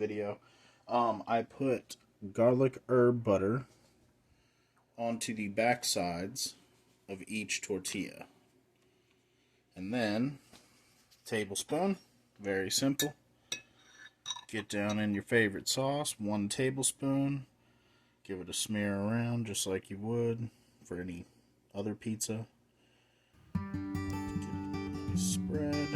video. I put garlic herb butter onto the back sides of each tortilla. And then, tablespoon, very simple. Get down in your favorite sauce, 1 tablespoon. Give it a smear around just like you would for any other pizza. Spread.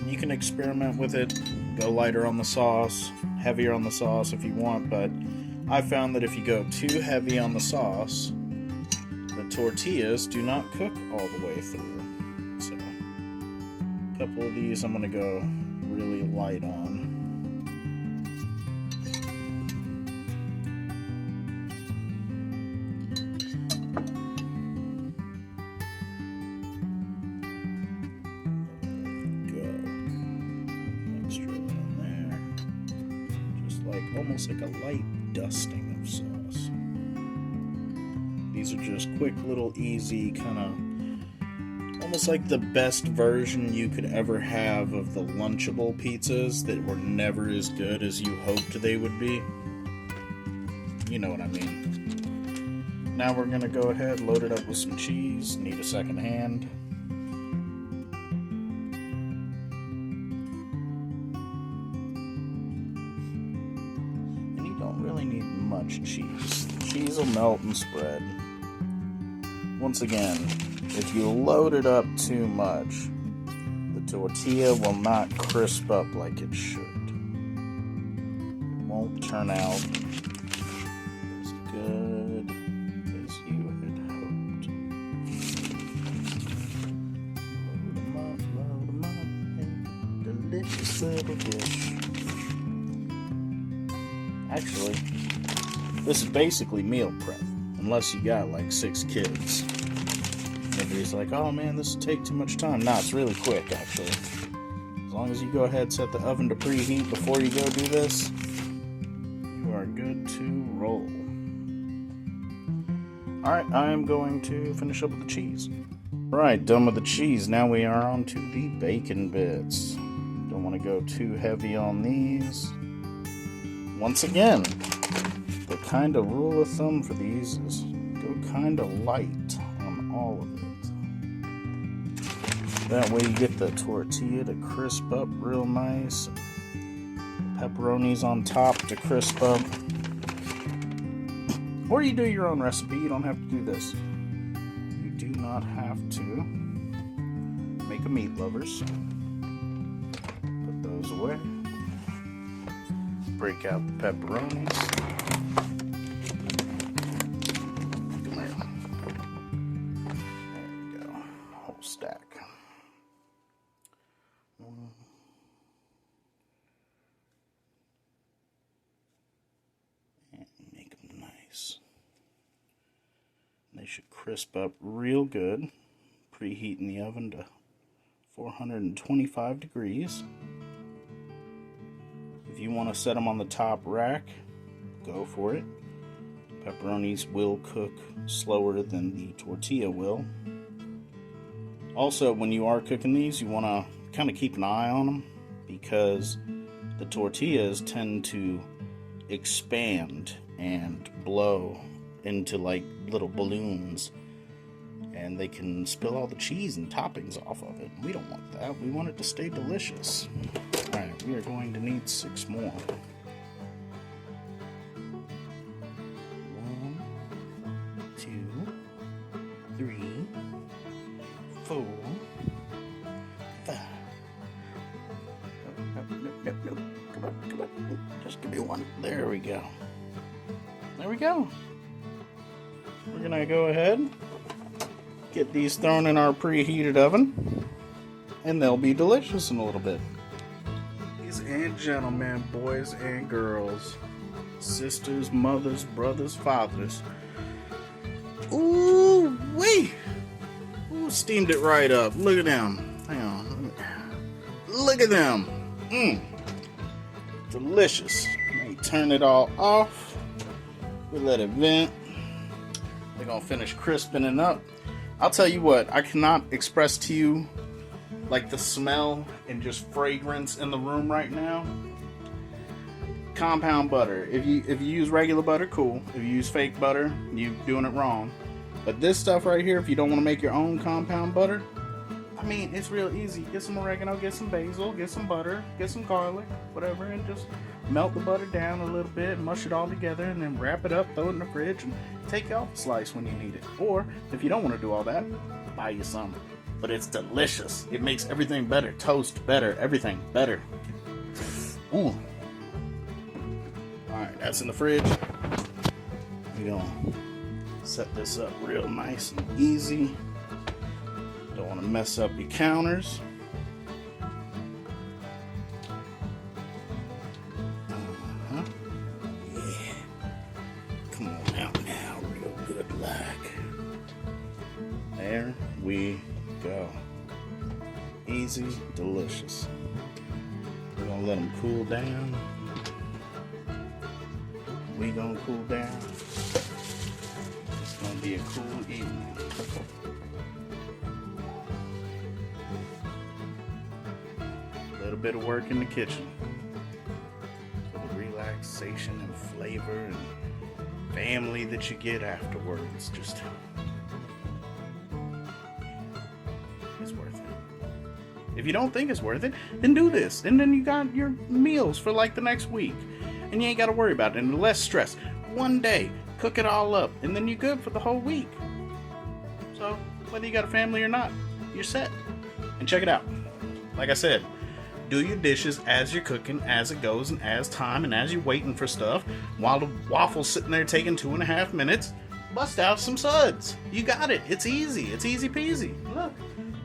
You can experiment with it, go lighter on the sauce, heavier on the sauce if you want, but I found that if you go too heavy on the sauce, the tortillas do not cook all the way through. So, a couple of these I'm going to go really light on. Almost like a light dusting of sauce. These are just quick little easy kind of almost like the best version you could ever have of the Lunchable pizzas that were never as good as you hoped they would be. You know what I mean. Now we're going to go ahead, load it up with some cheese. Need a second hand. Really need much cheese. The cheese will melt and spread. Once again, if you load it up too much, the tortilla will not crisp up like it should. It won't turn out as good as you had hoped. Load them up, a delicious little dish. Actually, this is basically meal prep, unless you got like 6 kids. Everybody's like, oh man, this will take too much time. Nah, it's really quick, actually. As long as you go ahead and set the oven to preheat before you go do this, you are good to roll. Alright, I'm going to finish up with the cheese. Alright, done with the cheese. Now we are on to the bacon bits. Don't want to go too heavy on these. Once again, the kind of rule of thumb for these is go kind of light on all of it. That way you get the tortilla to crisp up real nice. Pepperonis on top to crisp up. Or you do your own recipe, you don't have to do this. You do not have to make a meat lovers. Put those away. Break out the pepperonis. Come here. There we go. Whole stack. And make them nice. They should crisp up real good. Preheat in the oven to 425 degrees. If you want to set them on the top rack, go for it. Pepperonis will cook slower than the tortilla will. Also, when you are cooking these, you want to kind of keep an eye on them because the tortillas tend to expand and blow into like little balloons, and they can spill all the cheese and toppings off of it. We don't want that. We want it to stay delicious. Alright, we are going to need 6 more. 1, 2, 3, 4, 5. Nope. Come on. Just give me 1. There we go. There we go. We're gonna go ahead, get these thrown in our preheated oven, and they'll be delicious in a little bit. Ladies and gentlemen, boys and girls, sisters, mothers, brothers, fathers. Ooh wee! steamed it right up. Look at them. Hang on. Look at them. Delicious. We turn it all off. We let it vent. They're gonna finish crisping it up. I'll tell you what, I cannot express to you like the smell and just fragrance in the room right now. Compound butter. If you use regular butter, cool. If you use fake butter, you're doing it wrong. But this stuff right here, if you don't want to make your own compound butter, I mean, it's real easy. Get some oregano, get some basil, get some butter, get some garlic, whatever, and just melt the butter down a little bit, mush it all together, and then wrap it up, throw it in the fridge, and take you off a slice when you need it. Or, if you don't want to do all that, buy you some. But it's delicious. It makes everything better. Toast better. Everything better. Ooh. Alright, that's in the fridge. We're gonna set this up real nice and easy. Don't want to mess up your counters. Yeah. Come on out now, real good like. There we go. Easy, delicious. We're gonna let them cool down. We gonna cool down. It's gonna be a cool evening. A little bit of work in the kitchen for the relaxation and flavor and family that you get afterwards. Just it's worth it. If you don't think it's worth it, then do this, and then you got your meals for like the next week, and you ain't got to worry about it, and less stress. One day, cook it all up, and then you're good for the whole week. So whether you got a family or not, you're set. And check it out. Like I said, do your dishes as you're cooking, as it goes, and as time, and as you're waiting for stuff, while the waffle's sitting there taking 2.5 minutes. Bust out some suds. You got it. It's easy. It's easy peasy. Look.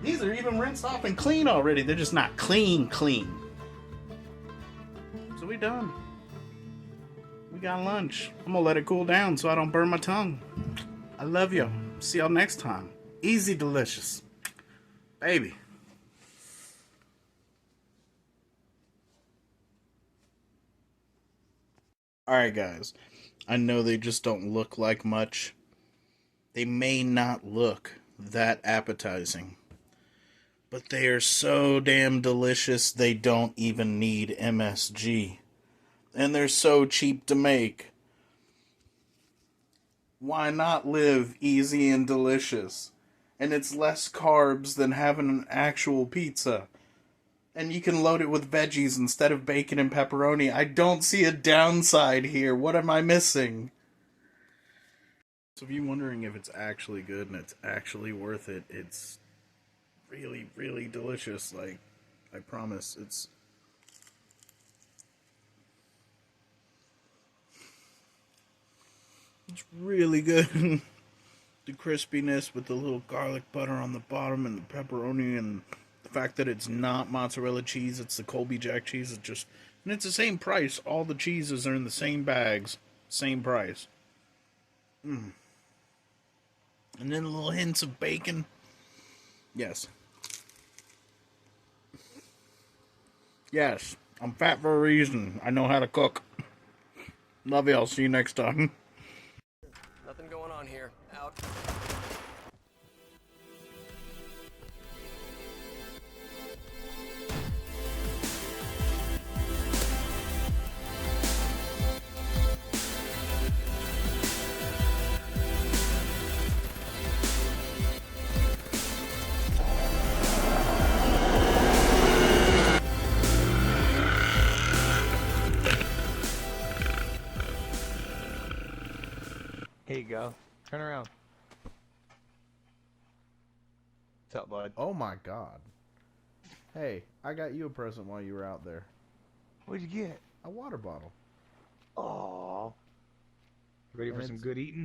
These are even rinsed off and clean already. They're just not clean. So we done. We got lunch. I'm gonna let it cool down so I don't burn my tongue. I love you. See y'all next time. EZDelicious. Baby. Alright guys. I know they just don't look like much. They may not look that appetizing. But they are so damn delicious, they don't even need MSG. And they're so cheap to make. Why not live easy and delicious? And it's less carbs than having an actual pizza. And you can load it with veggies instead of bacon and pepperoni. I don't see a downside here. What am I missing? So if you're wondering if it's actually good and it's actually worth it, it's really, really delicious. Like, I promise, it's really good. The crispiness with the little garlic butter on the bottom and the pepperoni and the fact that it's not mozzarella cheese, it's the Colby Jack cheese. It's just, and it's the same price. All the cheeses are in the same bags, same price. And then little hints of bacon. Yes. Yes, I'm fat for a reason. I know how to cook. Love you. I'll see you next time. Nothing going on here. Out. Here you go. Turn around. What's up, bud? Oh my god. Hey, I got you a present while you were out there. What'd you get? A water bottle. Aw. Ready for some good eating?